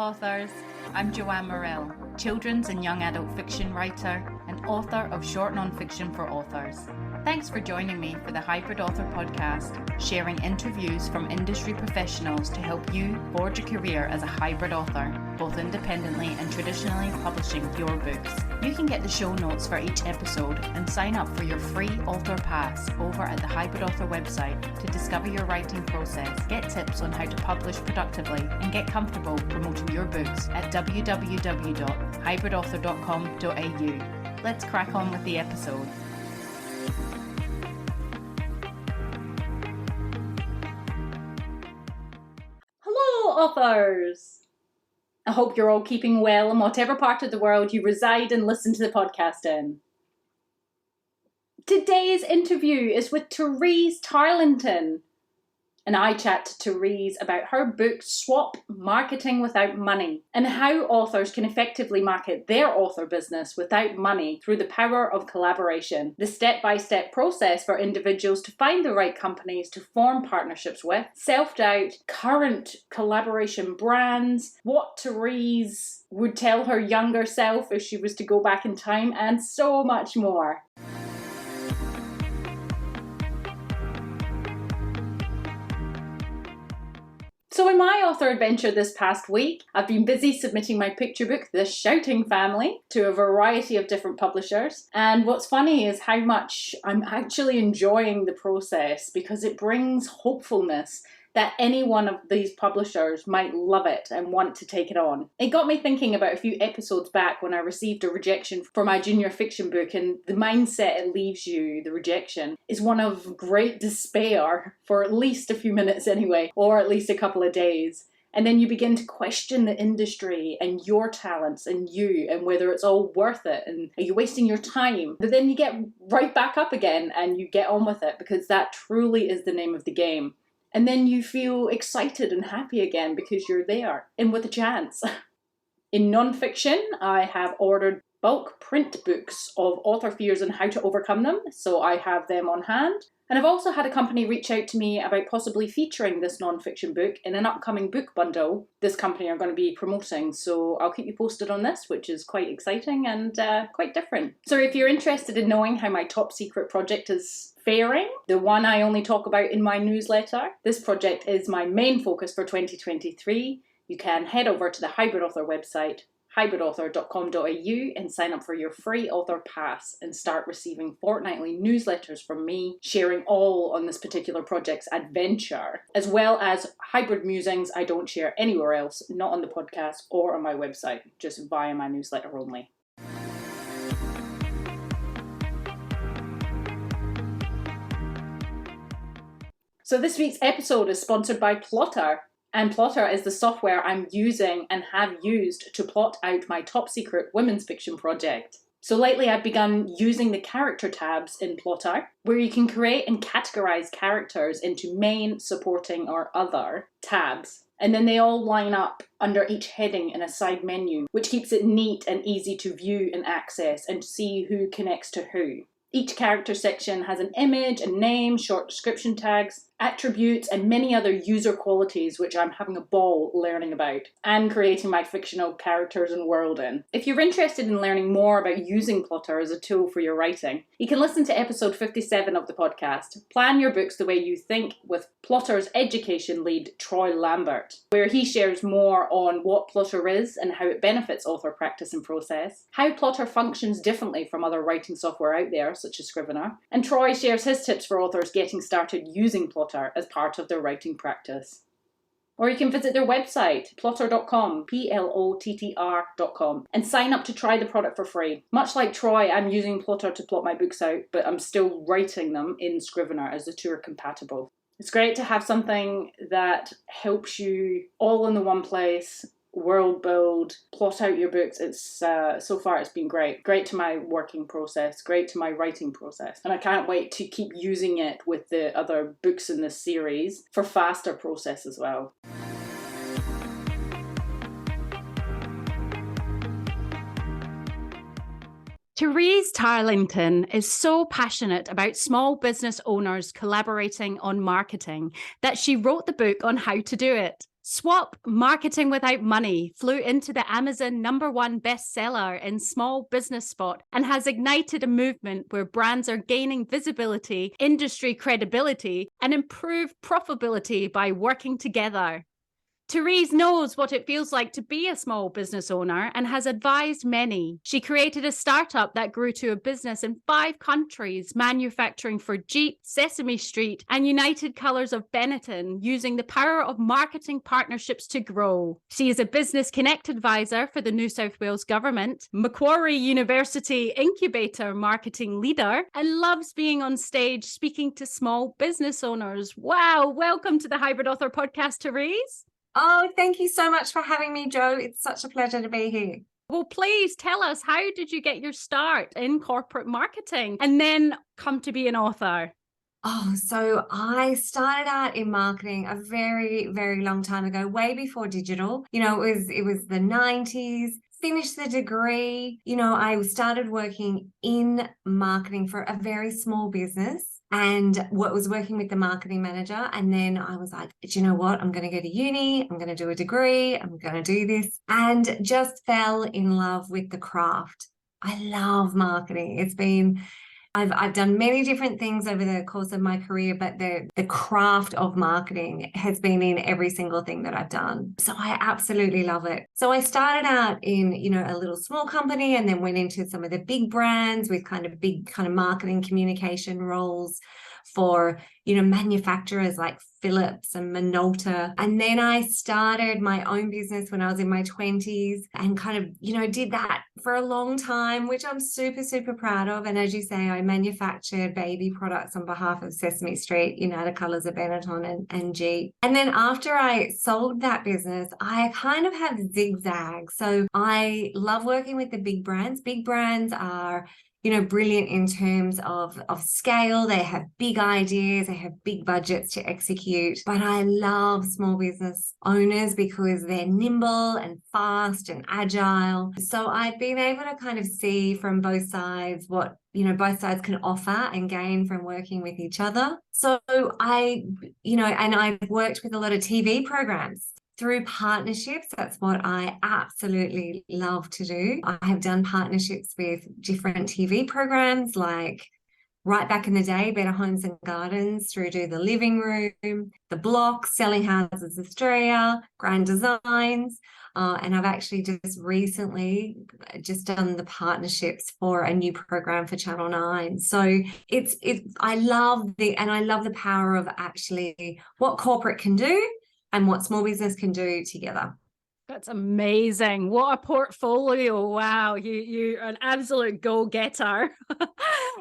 authors. I'm Joanne Morrell, children's and young adult fiction writer and author of short non-fiction for authors. Thanks for joining me for the Hybrid Author podcast, sharing interviews from industry professionals to help you forge a career as a hybrid author, both independently and traditionally publishing your books. You can get the show notes for each episode and sign up for your free author pass over at the Hybrid Author website to discover your writing process, get tips on how to publish productively, and get comfortable promoting your books at www.hybridauthor.com.au. Let's crack on with the episode. Authors! I hope you're all keeping well in whatever part of the world you reside and listen to the podcast in. Today's interview is with Therese Tarlinton, and I chat to Therese about her book Swap Marketing Without Money and how authors can effectively market their author business without money through the power of collaboration, the step-by-step process for individuals to find the right companies to form partnerships with, self-doubt, current collaboration brands, what Therese would tell her younger self if she was to go back in time, and so much more. So in my author adventure this past week, I've been busy submitting my picture book, The Shouting Family, to a variety of different publishers. And what's funny is how much I'm actually enjoying the process because it brings hopefulness that any one of these publishers might love it and want to take it on. It got me thinking about a few episodes back when I received a rejection for my junior fiction book, and the mindset it leaves you, the rejection, is one of great despair for at least a few minutes anyway, or at least a couple of days. And then you begin to question the industry and your talents and you and whether it's all worth it and are you wasting your time? But then you get right back up again and you get on with it because that truly is the name of the game. And then you feel excited and happy again because you're there and with a chance. In non-fiction, I have ordered bulk print books of author fears and how to overcome them, so I have them on hand. And I've also had a company reach out to me about possibly featuring this non-fiction book in an upcoming book bundle this company are going to be promoting. So I'll keep you posted on this, which is quite exciting and quite different. So if you're interested in knowing how my top secret project is faring, the one I only talk about in my newsletter, this project is my main focus for 2023. You can head over to the Hybrid Author website, hybridauthor.com.au, and sign up for your free author pass and start receiving fortnightly newsletters from me sharing all on this particular project's adventure, as well as hybrid musings I don't share anywhere else, not on the podcast or on my website, just via my newsletter only. So this week's episode is sponsored by Plotter. And Plotter is the software I'm using and have used to plot out my top secret women's fiction project. So lately I've begun using the character tabs in Plotter, where you can create and categorize characters into main, supporting, or other tabs. And then they all line up under each heading in a side menu, which keeps it neat and easy to view and access and see who connects to who. Each character section has an image, a name, short description tags, attributes, and many other user qualities which I'm having a ball learning about and creating my fictional characters and world in. If you're interested in learning more about using Plotter as a tool for your writing, you can listen to episode 57 of the podcast, Plan Your Books the Way You Think, with Plotter's education lead Troy Lambert, where he shares more on what Plotter is and how it benefits author practice and process, how Plotter functions differently from other writing software out there, such as Scrivener, and Troy shares his tips for authors getting started using Plotter as part of their writing practice. Or you can visit their website, plotter.com, Plottr.com, and sign up to try the product for free. Much like Troy, I'm using Plotter to plot my books out, but I'm still writing them in Scrivener as the two are compatible. It's great to have something that helps you all in the one place, world build, plot out your books. It's so far it's been great to my working process, great to my writing process, and I can't wait to keep using it with the other books in this series for faster process as well. Therese Tarlinton is so passionate about small business owners collaborating on marketing that she wrote the book on how to do it. Swap Marketing Without Money flew into the Amazon #1 bestseller in Small Business Spot and has ignited a movement where brands are gaining visibility, industry credibility, and improved profitability by working together. Therese knows what it feels like to be a small business owner and has advised many. She created a startup that grew to a business in 5 countries, manufacturing for Jeep, Sesame Street, and United Colors of Benetton, using the power of marketing partnerships to grow. She is a Business Connect advisor for the New South Wales Government, Macquarie University Incubator marketing leader, and loves being on stage speaking to small business owners. Wow, welcome to the Hybrid Author Podcast, Therese. Oh, thank you so much for having me, Jo. It's such a pleasure to be here. Well, please tell us, how did you get your start in corporate marketing and then come to be an author? Oh, so I started out in marketing a very, very long time ago, way before digital. It was the 90s. Finished the degree. I started working in marketing for a very small business. And was working with the marketing manager. And then I was like, do you know what? I'm going to go to uni. I'm going to do a degree. I'm going to do this. And just fell in love with the craft. I love marketing. I've done many different things over the course of my career, but the craft of marketing has been in every single thing that I've done. So I absolutely love it. So I started out in, a little small company and then went into some of the big brands with big marketing communication roles for, manufacturers like Philips and Minolta. And then I started my own business when I was in my 20s and did that for a long time, which I'm super, super proud of. And as you say, I manufactured baby products on behalf of Sesame Street, United Colors of Benetton and Jeep. And then after I sold that business, I have zigzags. So I love working with the big brands. Big brands are brilliant in terms of scale. They have big ideas, they have big budgets to execute. But I love small business owners because they're nimble and fast and agile. So I've been able to see from both sides what both sides can offer and gain from working with each other. So and I've worked with a lot of TV programs. Through partnerships, that's what I absolutely love to do. I have done partnerships with different TV programs, like right back in the day, Better Homes and Gardens, through to The Living Room, The Block, Selling Houses Australia, Grand Designs. And I've actually just recently done the partnerships for a new program for Channel 9. So I love the power of actually what corporate can do and what small business can do together. That's amazing. What a portfolio. Wow. You're an absolute go-getter.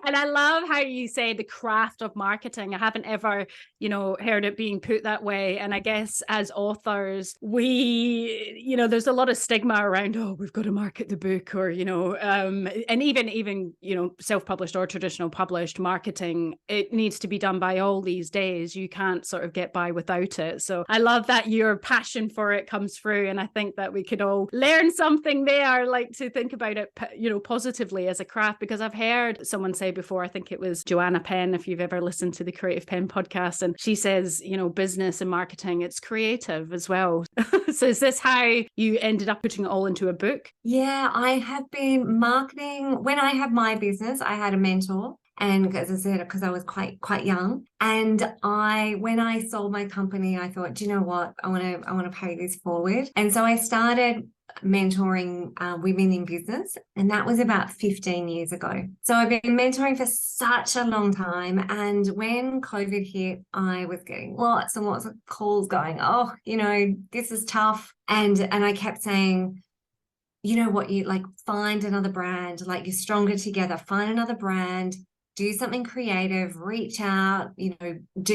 And I love how you say the craft of marketing. I haven't ever, heard it being put that way. And I guess as authors, there's a lot of stigma around, we've got to market the book or, and even, self-published or traditional published marketing, it needs to be done by all these days. You can't sort of get by without it. So I love that your passion for it comes through. And I think that we could all learn something there, like to think about it, positively as a craft, because I've heard someone say before, I think it was Joanna Penn, if you've ever listened to the Creative Penn podcast, and she says, business and marketing, it's creative as well. So is this how you ended up putting it all into a book? Yeah, I have been marketing. When I had my business, I had a mentor. And as I said, because I was quite young, and when I sold my company, I thought, do you know what? I want to pay this forward. And so I started mentoring women in business, and that was about 15 years ago. So I've been mentoring for such a long time. And when COVID hit, I was getting lots and lots of calls going, this is tough. And I kept saying, you know what, find another brand, you're stronger together, find another brand. Do something creative, reach out,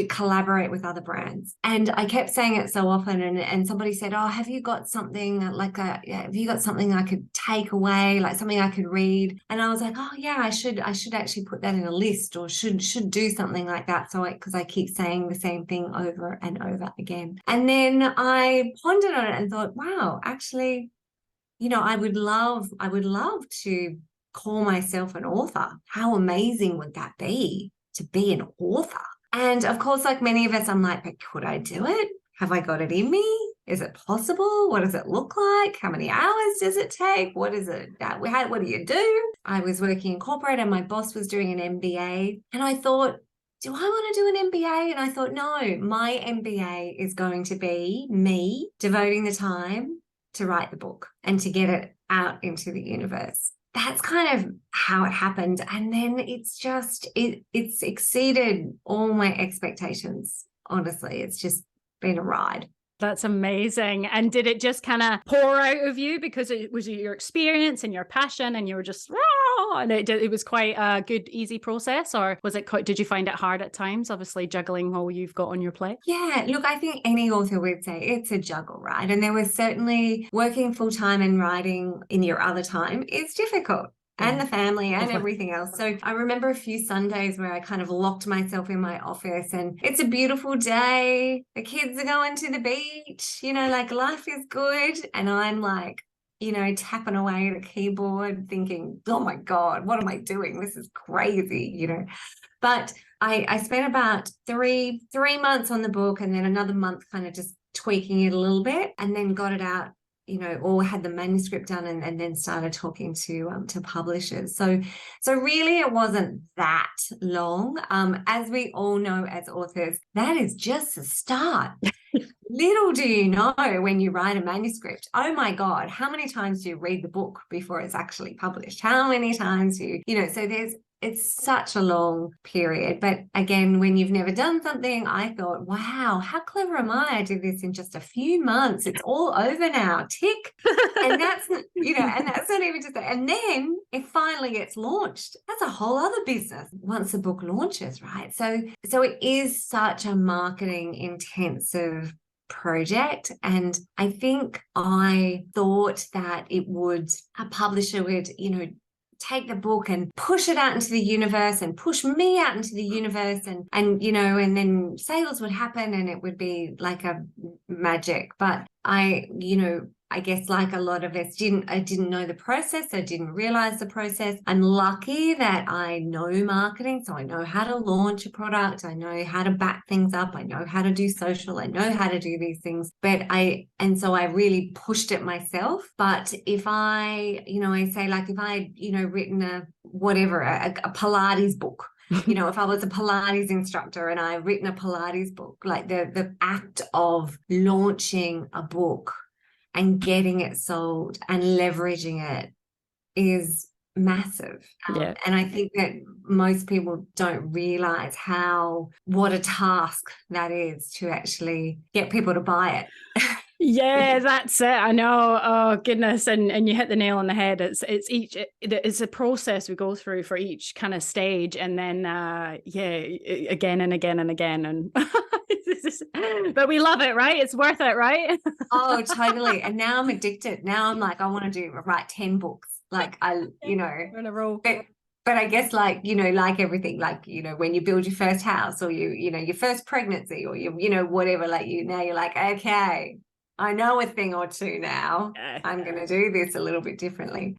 collaborate with other brands. And I kept saying it so often, and somebody said, have you got something have you got something I could take away, like something I could read? And I was like, I should actually put that in a list, or should do something like that. So because I keep saying the same thing over and over again. And then I pondered on it and thought, wow, actually, I would love to call myself an author. How amazing would that be to be an author? And of course, like many of us, I'm like, but could I do it? Have I got it in me? Is it possible? What does it look like? How many hours does it take? What is it? What do you do? I was working in corporate and my boss was doing an MBA. And I thought, do I want to do an MBA? And I thought, no, my MBA is going to be me devoting the time to write the book and to get it out into the universe. That's kind of how it happened. And then it's exceeded all my expectations. Honestly, it's just been a ride. That's amazing. And did it just kind of pour out of you because it was your experience and your passion and you were just raw, and it was quite a good, easy process? Or was it quite, did you find it hard at times, obviously juggling all you've got on your plate? Yeah, look, I think any author would say it's a juggle, right? And there was certainly working full-time and writing in your other time is difficult. And the family and everything else. So I remember a few Sundays where I kind of locked myself in my office and it's a beautiful day. The kids are going to the beach, like life is good. And I'm like, tapping away at a keyboard thinking, oh my God, what am I doing? This is crazy, But I spent about three months on the book and then another month kind of just tweaking it a little bit and then got it out, or had the manuscript done and then started talking to publishers. So really it wasn't that long. As we all know as authors, that is just the start. Little do you know when you write a manuscript, oh my God, how many times do you read the book before it's actually published? How many times do you, so it's such a long period. But again, when you've never done something, I thought, wow, how clever am I? I did this in just a few months. It's all over now. Tick. And that's, and that's not even just that. And then it finally gets launched. That's a whole other business once the book launches, right? So it is such a marketing intensive project. And I think I thought that a publisher would, take the book and push it out into the universe and push me out into the universe and then sales would happen and it would be like a magic. But I guess like a lot of us I didn't know the process. I didn't realize the process. I'm lucky that I know marketing. So I know how to launch a product. I know how to back things up. I know how to do social. I know how to do these things. So I really pushed it myself. But if I say like if I written a Pilates book, if I was a Pilates instructor and I written a Pilates book, like the act of launching a book and getting it sold and leveraging it is massive. And I think that most people don't realize what a task that is to actually get people to buy it. Yeah, that's it. I know. Oh goodness. And you hit the nail on the head. It's a process we go through for each kind of stage. And then, again and again and again. And but we love it, right? It's worth it, right? Oh, totally. And now I'm addicted. Now I'm like, I want to write 10 books. Like in a row. But I guess like everything, like, when you build your first house or your first pregnancy or whatever, like now you're like, okay, I know a thing or two now. I'm going to do this a little bit differently.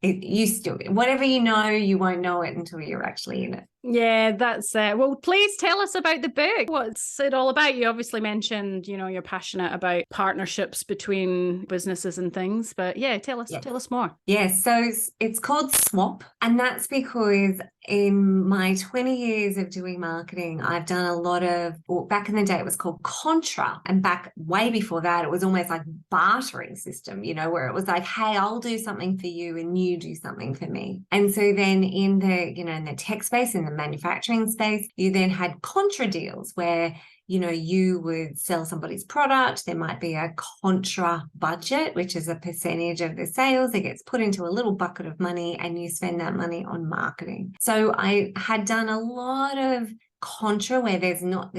Whatever you won't know it until you're actually in it. Yeah, that's it. Well, please tell us about the book. What's it all about? You obviously mentioned, you're passionate about partnerships between businesses and things, but tell us more. Yes, so it's called Swap, and that's because in my 20 years of doing marketing, I've done a lot of, back in the day it was called Contra, and back way before that it was almost like bartering system, where it was like, hey, I'll do something for you and you do something for me. And so then in the tech space, in the manufacturing space, you then had contra deals where you would sell somebody's product. There might be a contra budget, which is a percentage of the sales. It gets put into a little bucket of money and you spend that money on marketing. So I had done a lot of contra where there's not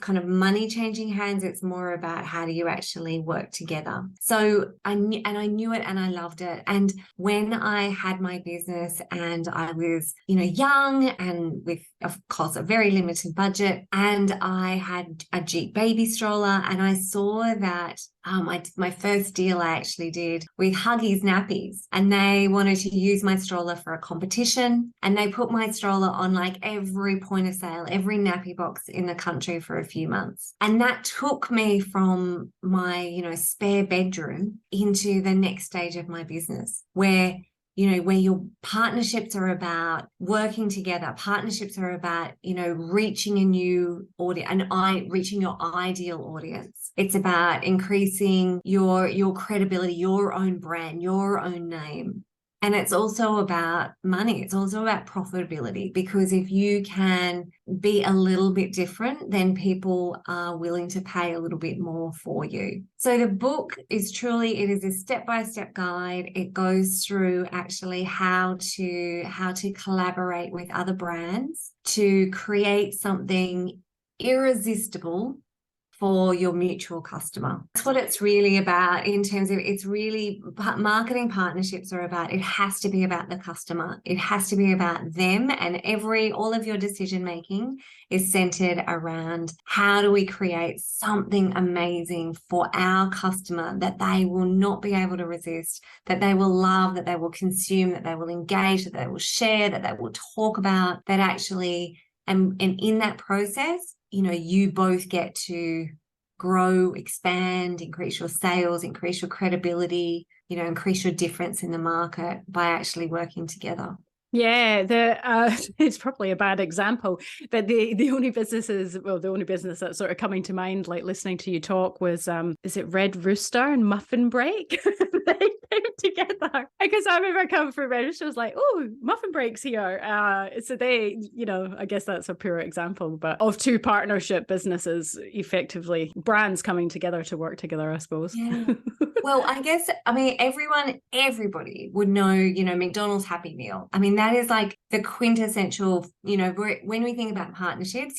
kind of money changing hands. It's more about how do you actually work together. So I knew it and I loved it. And when I had my business and I was, young and with, of course, a very limited budget, and I had a Jeep baby stroller, and I saw that my first deal I actually did with Huggies Nappies, and they wanted to use my stroller for a competition, and they put my stroller on like every point of sale, every nappy box in the country for a few months. And that took me from my, spare bedroom into the next stage of my business, where your partnerships are about working together. Partnerships are about, reaching a new audience, reaching your ideal audience. It's about increasing your credibility, your own brand, your own name. And it's also about money. It's also about profitability, because if you can be a little bit different, then people are willing to pay a little bit more for you. So the book is truly, it is a step-by-step guide. It goes through actually how to collaborate with other brands to create something irresistible for your mutual customer. That's what it's really about, in terms of, it's really, marketing partnerships are about, it has to be about the customer. It has to be about them, and all of your decision making is centered around how do we create something amazing for our customer that they will not be able to resist, that they will love, that they will consume, that they will engage, that they will share, that they will talk about, that actually, and in that process, you both get to grow, expand, increase your sales, increase your credibility, increase your difference in the market by actually working together. Yeah, it's probably a bad example, but the only businesses, the only business that's sort of coming to mind, like listening to you talk, was is it Red Rooster and Muffin Break? They came together because I remember coming from Red Rooster, I was like, oh, Muffin Break's here. So they, I guess that's a pure example, but of two partnership businesses, effectively brands coming together to work together, I suppose. Yeah. Well, everybody would know, McDonald's Happy Meal. I mean, that is like the quintessential, when we think about partnerships,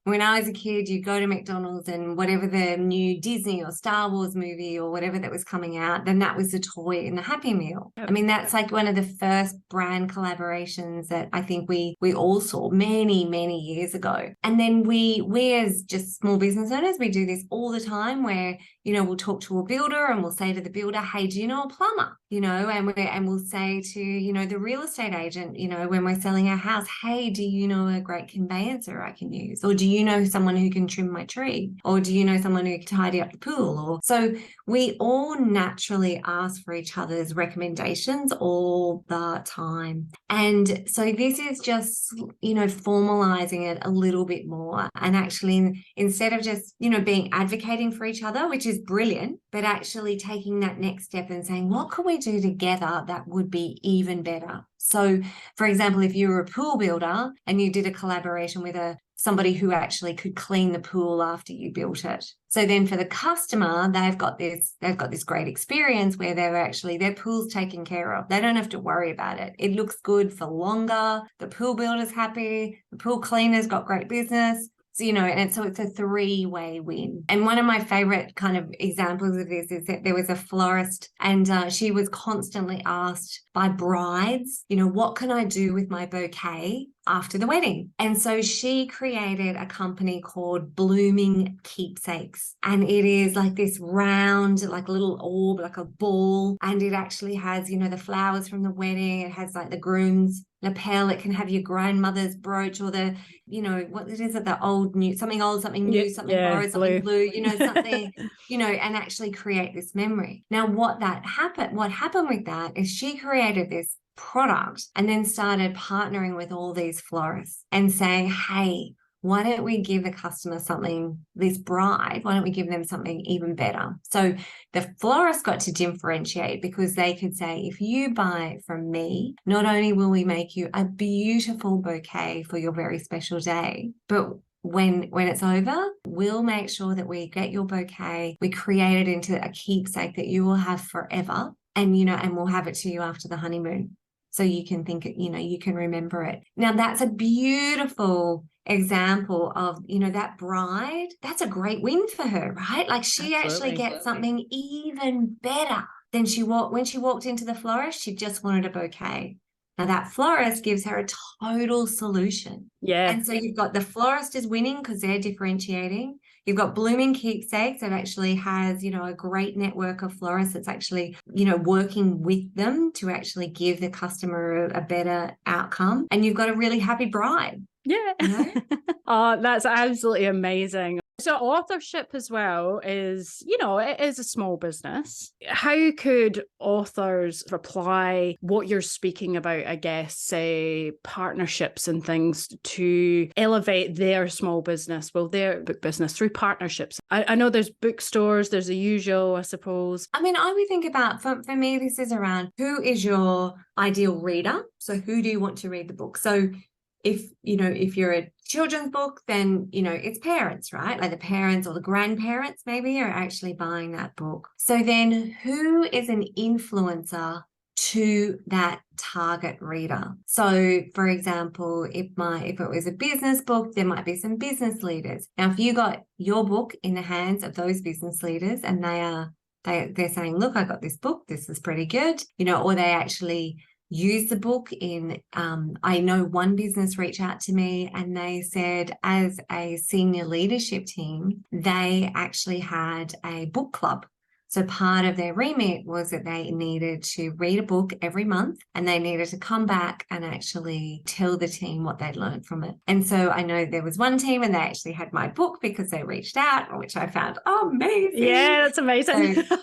when I was a kid, you'd go to McDonald's and whatever the new Disney or Star Wars movie or whatever that was coming out, then that was the toy in the Happy Meal. Yep. I mean, that's like one of the first brand collaborations that I think we all saw many, many years ago. And then we as just small business owners, we do this all the time where, we'll talk to a builder and we'll say to the builder, hey, do you know a plumber? And we'll say to, the real estate agent, when we're selling our house, hey, do you know a great conveyancer I can use? Or do you know someone who can trim my tree? Or do you know someone who can tidy up the pool? So we all naturally ask for each other's recommendations all the time. And so this is just, formalizing it a little bit more, and actually, instead of just, being advocating for each other, which is brilliant, but actually taking that next step and saying, what could we do together that would be even better? So, for example, if you were a pool builder and you did a collaboration with somebody who actually could clean the pool after you built it. So then for the customer, they've got this great experience where their pool's taken care of. They don't have to worry about it. It looks good for longer. The pool builder's happy. The pool cleaner's got great business. So, and so it's a three-way win. And one of my favorite kind of examples of this is that there was a florist, and she was constantly asked by brides, what can I do with my bouquet after the wedding? And so she created a company called Blooming Keepsakes. And it is like this round, like a little orb, like a ball. And it actually has, the flowers from the wedding. It has like the groom's lapel. It can have your grandmother's brooch, or the, what it is, the old new, something old, something new, something borrowed, something blue, something, and actually create this memory. Now, what happened with that is she created this product and then started partnering with all these florists and saying, hey, why don't we give the customer something, this bride, why don't we give them something even better? So the florist got to differentiate, because they could say, if you buy from me, not only will we make you a beautiful bouquet for your very special day, but when it's over, we'll make sure that we get your bouquet, we create it into a keepsake that you will have forever, and we'll have it to you after the honeymoon. So you can think, you can remember it. Now, that's a beautiful example of, that bride, that's a great win for her, right? Like she actually gets something even better than when she walked into the florist, she just wanted a bouquet. Now that florist gives her a total solution. Yeah. And so you've got the florist is winning because they're differentiating. You've got Blooming Keepsakes that actually has, a great network of florists that's actually, working with them to actually give the customer a better outcome. And you've got a Really Happy Bride. Yeah. Oh, that's absolutely amazing. So authorship as well is, it is a small business. How could authors apply what you're speaking about, I guess, say partnerships and things to elevate their small business, their book business through partnerships? I know there's bookstores, there's the usual, I suppose. I would think about, for me, this is around who is your ideal reader? So who do you want to read the book? So if you're a children's book, then, it's parents, right? Like the parents or the grandparents maybe are actually buying that book. So then who is an influencer to that target reader? So for example, if it was a business book, there might be some business leaders. Now, if you got your book in the hands of those business leaders and they're saying, look, I got this book, this is pretty good, or they actually use the book in, I know one business reached out to me and they said as a senior leadership team, they actually had a book club. So part of their remit was that they needed to read a book every month and they needed to come back and actually tell the team what they'd learned from it. And so I know there was one team and they actually had my book because they reached out, which I found amazing. Yeah, that's amazing. So,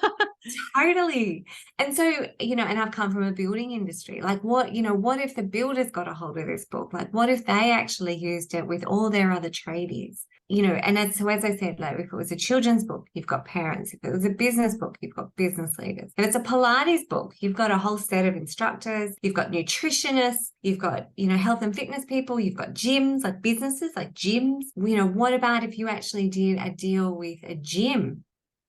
totally. And so, and I've come from a building industry. Like what if the builders got a hold of this book? Like what if they actually used it with all their other tradies? And as I said, like if it was a children's book, you've got parents. If it was a business book, you've got business leaders. If it's a Pilates book, you've got a whole set of instructors, you've got nutritionists, you've got, health and fitness people, you've got gyms, like businesses, like gyms. What about if you actually did a deal with a gym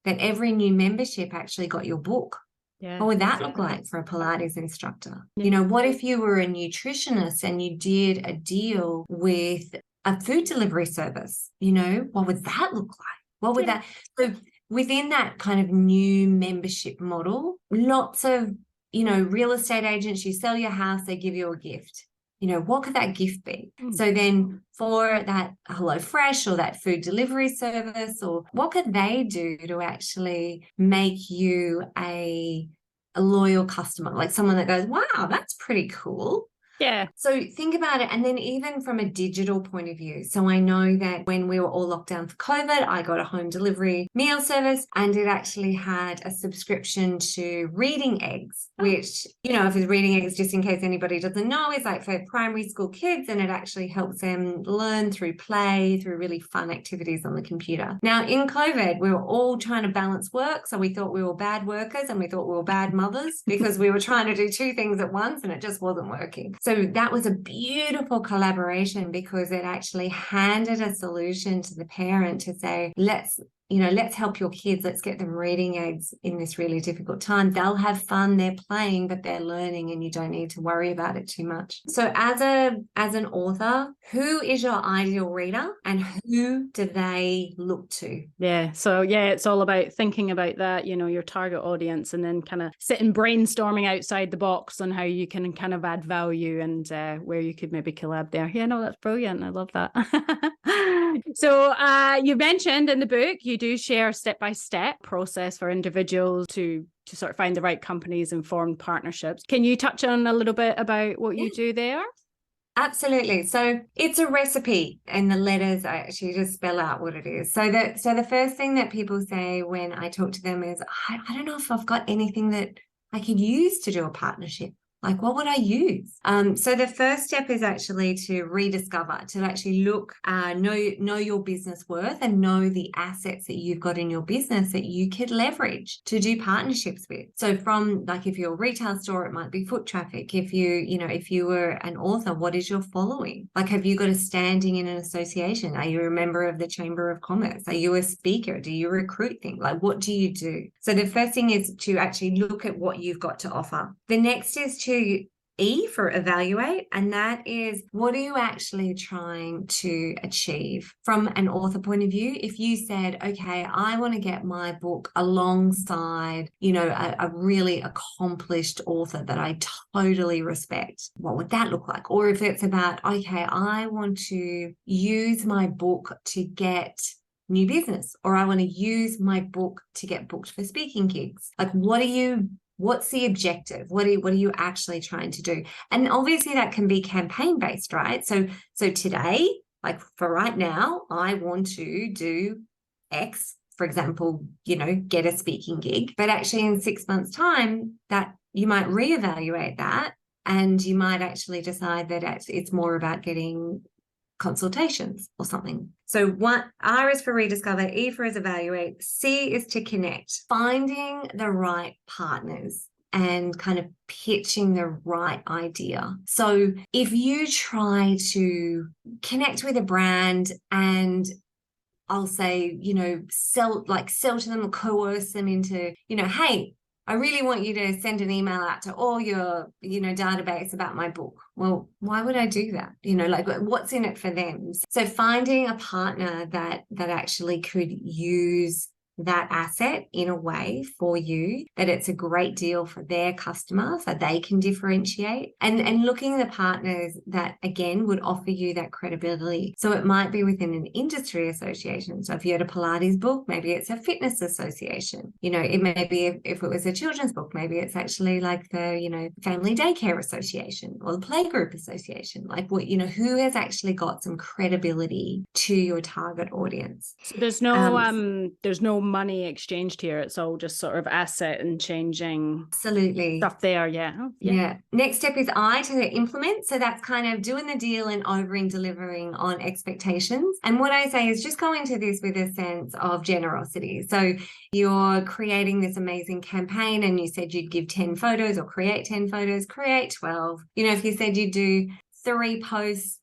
that every new membership actually got your book? Yeah. What would that look like for a Pilates instructor? Yeah. What if you were a nutritionist and you did a deal with a food delivery service? What would that look like? What would that? So within that kind of new membership model, lots of, real estate agents, you sell your house, they give you a gift. What could that gift be? So then for that HelloFresh or that food delivery service, or what could they do to actually make you a loyal customer, like someone that goes, wow, that's pretty cool. Yeah. So think about it. And then even from a digital point of view. So I know that when we were all locked down for COVID, I got a home delivery meal service and it actually had a subscription to Reading Eggs, which, if it's Reading Eggs, just in case anybody doesn't know, is like for primary school kids, and it actually helps them learn through play, through really fun activities on the computer. Now in COVID, we were all trying to balance work. So we thought we were bad workers and we thought we were bad mothers because we were trying to do two things at once and it just wasn't working. So that was a beautiful collaboration because it actually handed a solution to the parent to say, let's help your kids. Let's get them Reading Eggs in this really difficult time. They'll have fun. They're playing, but they're learning and you don't need to worry about it too much. So as an author, who is your ideal reader and who do they look to? Yeah. So it's all about thinking about that, your target audience, and then kind of sitting brainstorming outside the box on how you can kind of add value and where you could maybe collab there. Yeah, no, that's brilliant. I love that. So you mentioned in the book, you do share step-by-step process for individuals to sort of find the right companies and form partnerships. Can you touch on a little bit about what you do there? Absolutely. So it's a recipe, and the letters I actually just spell out what it is. So the first thing that people say when I talk to them is, I don't know if I've got anything that I could use to do a partnership. Like, what would I use? So the first step is actually to rediscover, to actually look, know your business worth and know the assets that you've got in your business that you could leverage to do partnerships with. So from, like, if you're a retail store, it might be foot traffic. If you were an author, what is your following? Like, have you got a standing in an association? Are you a member of the Chamber of Commerce? Are you a speaker? Do you recruit things? Like, what do you do? So the first thing is to actually look at what you've got to offer. The next is to E for evaluate, and that is, what are you actually trying to achieve from an author point of view? If you said, okay, I want to get my book alongside, a really accomplished author that I totally respect, what would that look like? Or if it's about, okay, I want to use my book to get new business, or I want to use my book to get booked for speaking gigs. Like, what's the objective? What are you actually trying to do? And obviously that can be campaign based, right? So today, like for right now, I want to do X, for example, get a speaking gig, but actually in 6 months' time, that you might reevaluate that, and you might actually decide that it's more about getting consultations or something. So R is for rediscover, E for is evaluate, C is to connect, finding the right partners and kind of pitching the right idea. So if you try to connect with a brand and I'll say, sell to them or coerce them into, hey, I really want you to send an email out to all your, database about my book. Well, why would I do that? What's in it for them? So finding a partner that actually could use that asset in a way for you that it's a great deal for their customer so they can differentiate, and looking at the partners that again would offer you that credibility. So it might be within an industry association. So if you had a Pilates book, maybe it's a fitness association. It may be, if it was a children's book, maybe it's actually like the family daycare association or the playgroup association. Like who has actually got some credibility to your target audience. So there's no money exchanged here. It's all just sort of asset and changing absolutely stuff there. Yeah. Yeah. Next step is I, to implement. So that's kind of doing the deal and over and delivering on expectations. And what I say is just go into this with a sense of generosity. So you're creating this amazing campaign and you said you'd give 10 photos or create 10 photos, create 12. If you said you'd do 3 posts,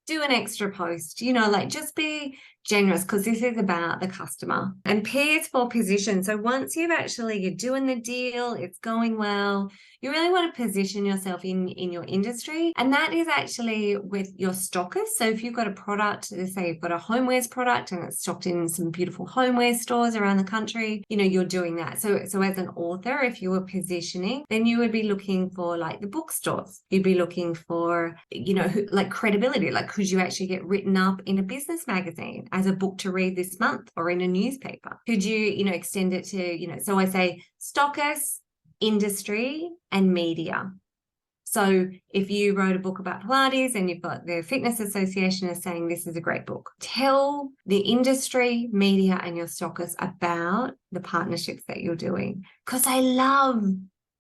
do an extra post, just be generous, because this is about the customer. And P is for position. So once you're doing the deal, it's going well, you really want to position yourself in your industry. And that is actually with your stockers. So if you've got a product, say you've got a homewares product and it's stocked in some beautiful homeware stores around the country, you're doing that. So as an author, if you were positioning, then you would be looking for like the bookstores. You'd be looking for, like credibility, like could you actually get written up in a business magazine as a book to read this month or in a newspaper? Could you, extend it to, so I say stockers, industry, and media. So if you wrote a book about Pilates and you've got the Fitness Association is saying this is a great book, tell the industry, media, and your stockers about the partnerships that you're doing, because they love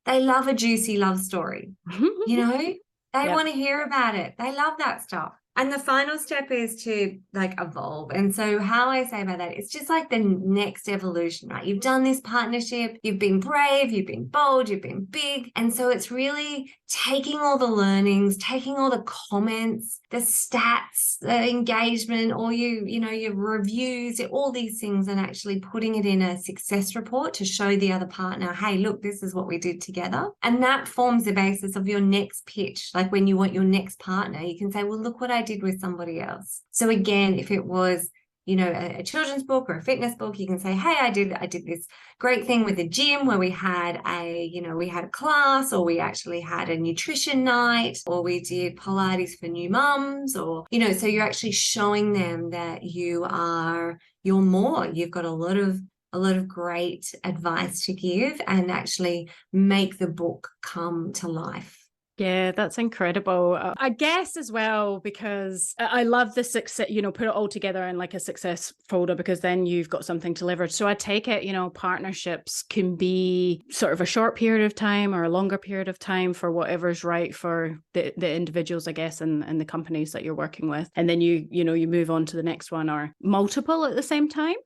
a juicy love story. They want to hear about it. They love that stuff. And the final step is to evolve. And so how I say about that, it's just like the next evolution, right? You've done this partnership, you've been brave, you've been bold, you've been big. And so it's really taking all the learnings, taking all the comments, the stats, the engagement, all your reviews, all these things, and actually putting it in a success report to show the other partner, hey, look, this is what we did together. And that forms the basis of your next pitch. Like when you want your next partner, you can say, well, look what I did with somebody else. So again, if it was a children's book or a fitness book, you can say, hey, I did this great thing with a gym where we had a class, or we actually had a nutrition night, or we did Pilates for new mums, or so you're actually showing them that you've got a lot of great advice to give and actually make the book come to life. Yeah, that's incredible. I guess as well, because I love the success, put it all together in like a success folder, because then you've got something to leverage. So I take it, partnerships can be sort of a short period of time or a longer period of time for whatever's right for the individuals, I guess, and the companies that you're working with. And then you move on to the next one, or multiple at the same time.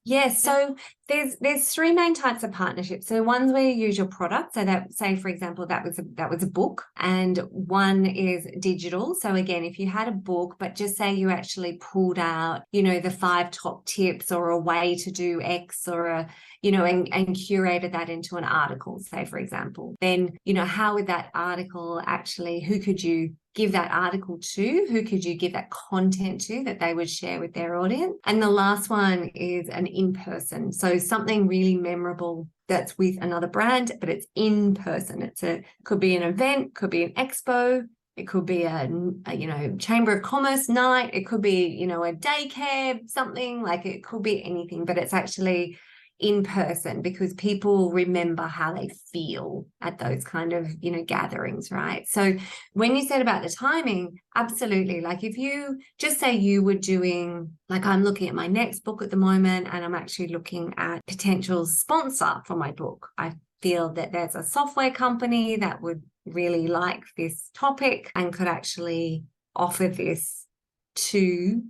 Yes, so there's 3 main types of partnerships. So one's where you use your product. So that, say for example, that was a book, and one is digital. So again, if you had a book, but just say you actually pulled out, the 5 top tips or a way to do X, or and curated that into an article, say for example, then how would that article actually, who could you give that article to? Who could you give that content to that they would share with their audience? And the last one is an in-person. So something really memorable that's with another brand, but it's in person. Could be an event, could be an expo, It could be a Chamber of Commerce night. It could be, a daycare, something. Like, it could be anything, but it's actually in person, because people remember how they feel at those kind of, gatherings, right? So when you said about the timing, absolutely. Like, if you just say you were doing, like, I'm looking at my next book at the moment, and I'm actually looking at potential sponsor for my book. I feel that there's a software company that would really like this topic and could actually offer this to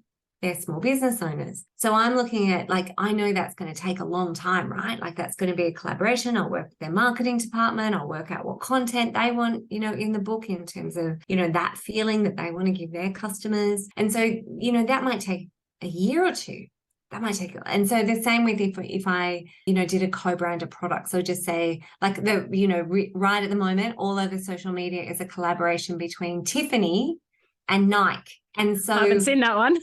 their small business owners. So I'm looking at, like, I know that's going to take a long time, right? Like, that's going to be a collaboration. I'll work with their marketing department. I'll work out what content they want, in the book, in terms of, that feeling that they want to give their customers. And so, that might take a year or two. That might take, and so the same with if I, did a co-branded product. So just say, like, right at the moment, all over social media is a collaboration between Tiffany and Nike. And so I haven't seen that one.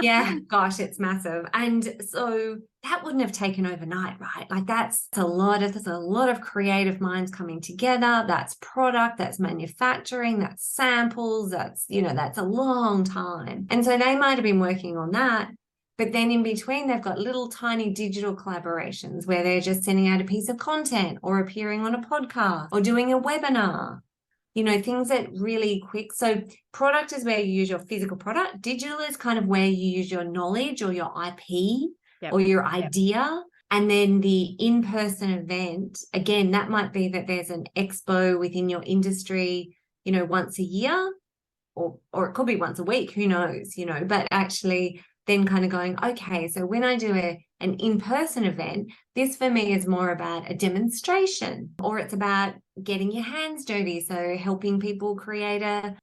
yeah, gosh, it's massive. And so that wouldn't have taken overnight, right? Like, there's a lot of creative minds coming together. That's product, that's manufacturing, that's samples, that's a long time. And so they might have been working on that. But then in between, they've got little tiny digital collaborations where they're just sending out a piece of content, or appearing on a podcast, or doing a webinar, things that really quick. So product is where you use your physical product. Digital is kind of where you use your knowledge or your IP or your idea. And then the in-person event, again, that might be that there's an expo within your industry, once a year, or it could be once a week, who knows, but actually then kind of going, okay, so when I do an in-person event, this for me is more about a demonstration, or it's about getting your hands dirty. So helping people create a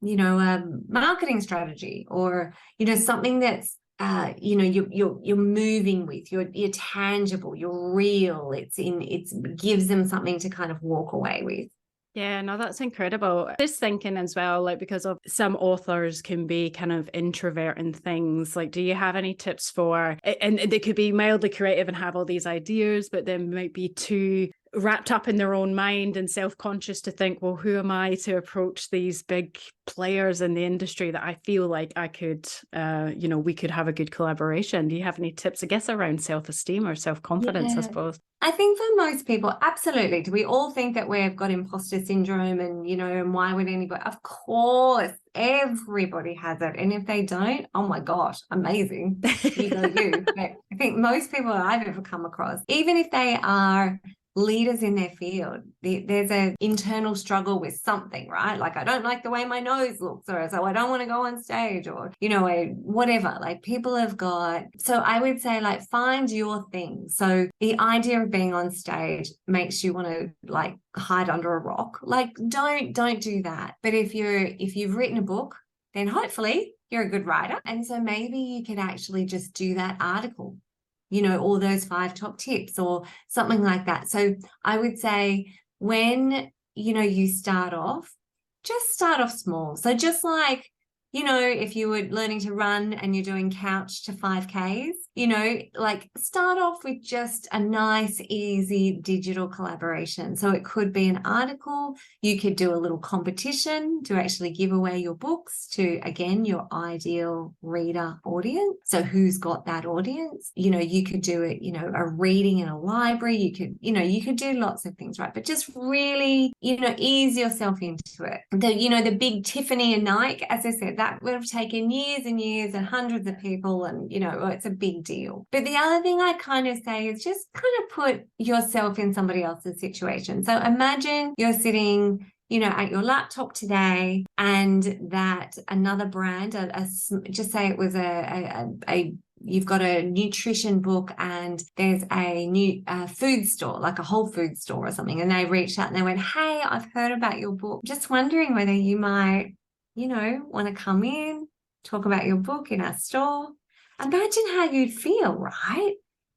marketing strategy, or, something that's, you're moving with, you're tangible, you're real. It gives them something to kind of walk away with. Yeah, no, that's incredible. Just thinking as well, like, because of some authors can be kind of introvert and things, like, do you have any tips for, and they could be mildly creative and have all these ideas, but then might be too wrapped up in their own mind and self-conscious to think, well, who am I to approach these big players in the industry that I feel like I could, we could have a good collaboration? Do you have any tips, I guess, around self-esteem or self-confidence, I suppose? I think for most people, absolutely. Do we all think that we've got imposter syndrome, and, and why would anybody? Of course, everybody has it. And if they don't, oh my gosh, amazing. You go you. But I think most people that I've ever come across, even if they are leaders in their field, there's an internal struggle with something, right? Like, I don't like the way my nose looks, or so I don't want to go on stage, or, whatever. Like, people have got, so I would say, like, find your thing. So the idea of being on stage makes you want to, like, hide under a rock. Like, don't do that. But if you've written a book, then hopefully you're a good writer. And so maybe you could actually just do that article, all those 5 top tips or something like that. So I would say, when, you start off, just start off small. So just like, if you were learning to run and you're doing couch to 5Ks, like, start off with just a nice, easy digital collaboration. So it could be an article. You could do a little competition to actually give away your books to, again, your ideal reader audience. So who's got that audience? You could do it, a reading in a library. You could do lots of things, right? But just really, ease yourself into it. The big Tiffany and Nike, as I said, that would have taken years and years and hundreds of people, and, it's a big deal. But the other thing I kind of say is just kind of put yourself in somebody else's situation. So imagine you're sitting, at your laptop today, and that another brand, just say it was you've got a nutrition book, and there's a new food store, like a Whole Food store or something, and they reached out and they went, hey, I've heard about your book. Just wondering whether you might, want to come in, talk about your book in our store. Imagine how you'd feel, right?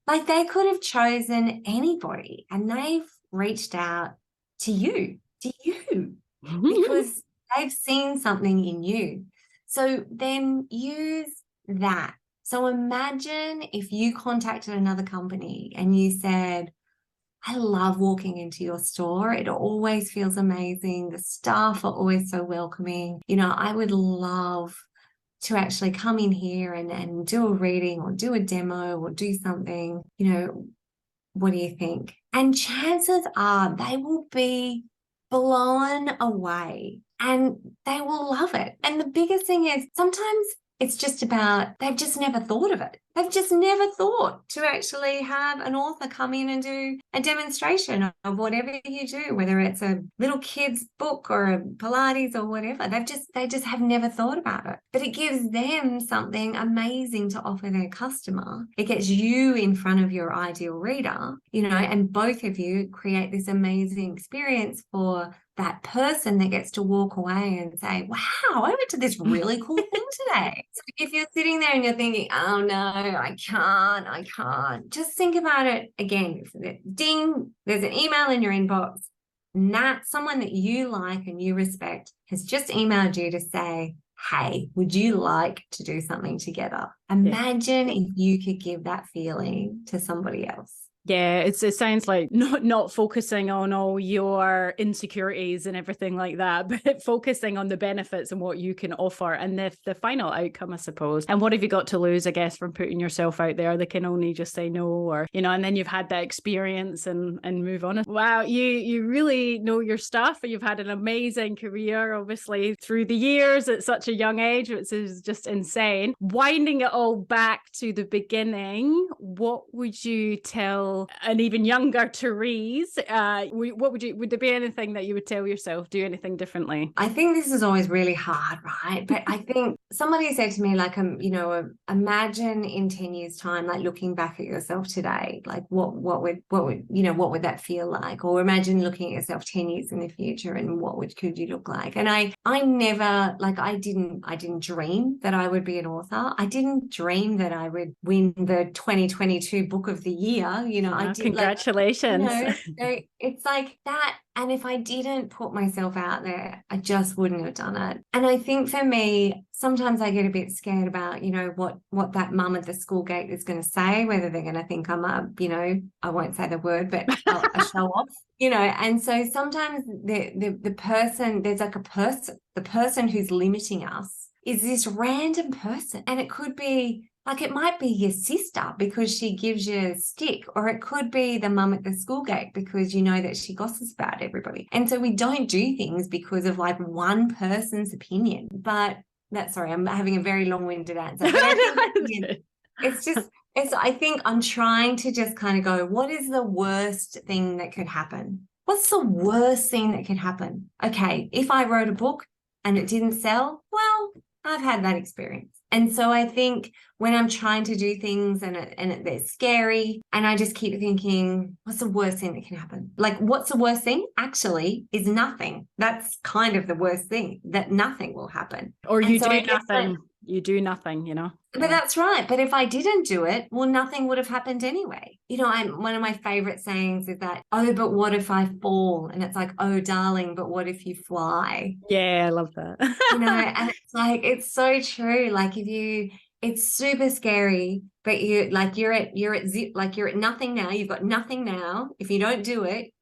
Like, they could have chosen anybody, and they've reached out to you because they've seen something in you. So then use that. So imagine if you contacted another company and you said, I love walking into your store. It always feels amazing. The staff are always so welcoming. You know, I would love to actually come in here and do a reading or do a demo or do something. You know, what do you think? And chances are they will be blown away and they will love it. And the biggest thing is sometimes it's just about they've just never thought of it. They've just never thought to actually have an author come in and do a demonstration of whatever you do, whether it's a little kid's book or a Pilates or whatever. They just have never thought about it. But it gives them something amazing to offer their customer. It gets you in front of your ideal reader, you know, and both of you create this amazing experience for that person that gets to walk away and say, wow, I went to this really cool thing today. So if you're sitting there and you're thinking, oh no, I can't, just think about it again. Ding, there's an email in your inbox. And that someone that you like and you respect has just emailed you to say, hey, would you like to do something together? Imagine if you could give that feeling to somebody else. Yeah, it sounds like not focusing on all your insecurities and everything like that, but focusing on the benefits and what you can offer and the final outcome, I suppose. And what have you got to lose, I guess, from putting yourself out there? They can only just say no, or, you know, and then you've had that experience and move on. Wow, you really know your stuff. You've had an amazing career, obviously, through the years at such a young age, which is just insane. Winding it all back to the beginning, what would you tell an even younger Therese? Would there be anything that you would tell yourself, do anything differently? I think this is always really hard, right? But I think somebody said to me, like, imagine in 10 years time, like looking back at yourself today, like what would that feel like? Or imagine looking at yourself 10 years in the future and could you look like? And I never, like, I didn't dream that I would be an author. I didn't dream that I would win the 2022 book of the year. You know, I did. Congratulations. Like, you know, it's like that. And if I didn't put myself out there, I just wouldn't have done it. And I think for me, sometimes I get a bit scared about, you know, what that mum at the school gate is going to say, whether they're going to think I'm a, you know, I won't say the word, but a show off, you know. And so sometimes the person, there's like the person who's limiting us is this random person. And it could be, like, it might be your sister because she gives you a stick, or it could be the mum at the school gate because you know that she gossips about everybody. And so we don't do things because of like one person's opinion. But sorry, I'm having a very long-winded answer. But I think I think I'm trying to just kind of go, what is the worst thing that could happen? What's the worst thing that could happen? Okay, if I wrote a book and it didn't sell, well, I've had that experience. And so I think when I'm trying to do things and they're scary, and I just keep thinking, what's the worst thing that can happen? Like, what's the worst thing? Actually, is nothing. That's kind of the worst thing, that nothing will happen. Or you do nothing. You do nothing, you know. But that's right. But if I didn't do it, well, nothing would have happened anyway. You know, one of my favorite sayings is that, oh, but what if I fall? And it's like, oh, darling, but what if you fly? Yeah, I love that. You know, and it's like, it's so true. Like, it's super scary, but you're at nothing now. You've got nothing now. If you don't do it,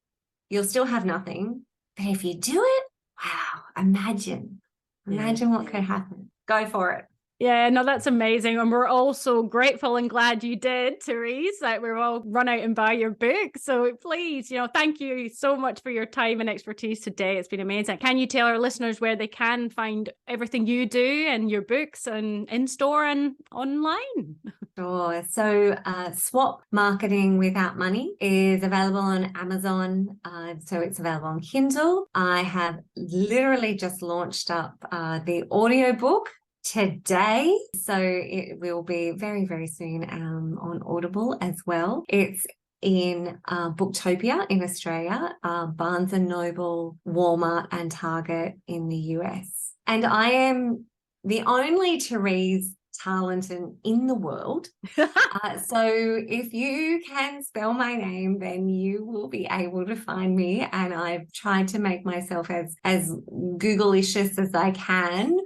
you'll still have nothing. But if you do it, wow, imagine what could happen. Go for it. Yeah, no, that's amazing. And we're all so grateful and glad you did, Therese, that we're all run out and buy your book. So please, you know, thank you so much for your time and expertise today. It's been amazing. Can you tell our listeners where they can find everything you do and your books and in store and online? Sure. So Swap Marketing Without Money is available on Amazon. So it's available on Kindle. I have literally just launched up the audiobook today, so it will be very, very soon on Audible as well. It's in Booktopia in Australia, Barnes & Noble, Walmart and Target in the US. And I am the only Therese Tarlinton in the world. So if you can spell my name, then you will be able to find me. And I've tried to make myself as Google-licious as I can.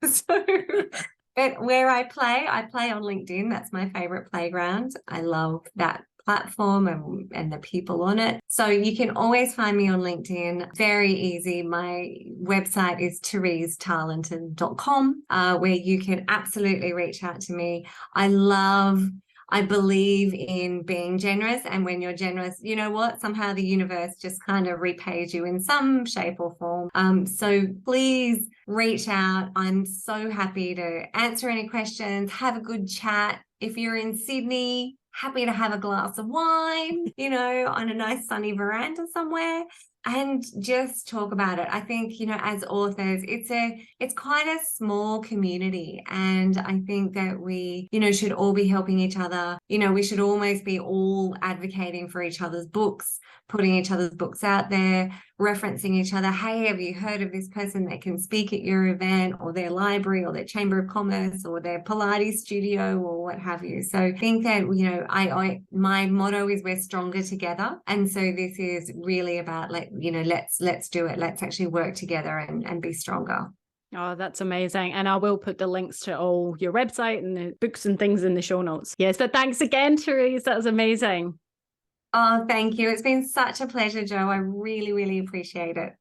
So, but where I play on LinkedIn. That's my favorite playground. I love that platform and the people on it. So you can always find me on LinkedIn. Very easy. My website is theresetarlinton.com, where you can absolutely reach out to me. I believe in being generous, and when you're generous, you know what? Somehow the universe just kind of repays you in some shape or form. So please reach out. I'm so happy to answer any questions, have a good chat. If you're in Sydney, happy to have a glass of wine, on a nice sunny veranda somewhere, and just talk about it. I think, as authors, it's quite a small community, and I think that we, should all be helping each other. We should almost be all advocating for each other's books, putting each other's books out there, referencing each other. Hey, have you heard of this person that can speak at your event, or their library, or their chamber of commerce, or their Pilates studio, or what have you? So I think that, my motto is we're stronger together. And so this is really about, let's do it. Let's actually work together and be stronger. Oh, that's amazing. And I will put the links to all your website and the books and things in the show notes. Yes, but thanks again, Therese. That was amazing. Oh, thank you. It's been such a pleasure, Jo. I really, really appreciate it.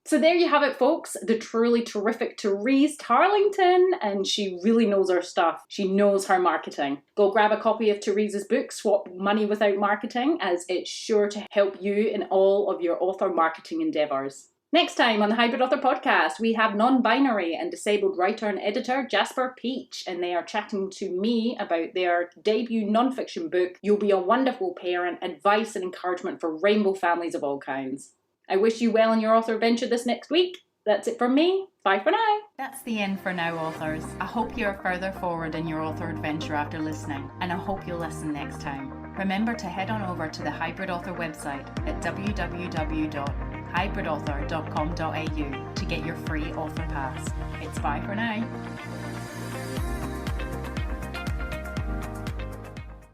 So there you have it, folks. The truly terrific Therese Tarlinton, and she really knows her stuff. She knows her marketing. Go grab a copy of Therese's book, Swap Money Without Marketing, as it's sure to help you in all of your author marketing endeavours. Next time on the Hybrid Author Podcast, we have non-binary and disabled writer and editor Jasper Peach, and they are chatting to me about their debut non-fiction book, You'll Be a Wonderful Parent, Advice and Encouragement for Rainbow Families of All Kinds. I wish you well in your author adventure this next week. That's it from me. Bye for now. That's the end for now, authors. I hope you're further forward in your author adventure after listening, and I hope you'll listen next time. Remember to head on over to the Hybrid Author website at www.hybridauthor.com.au to get your free author pass. It's bye for now.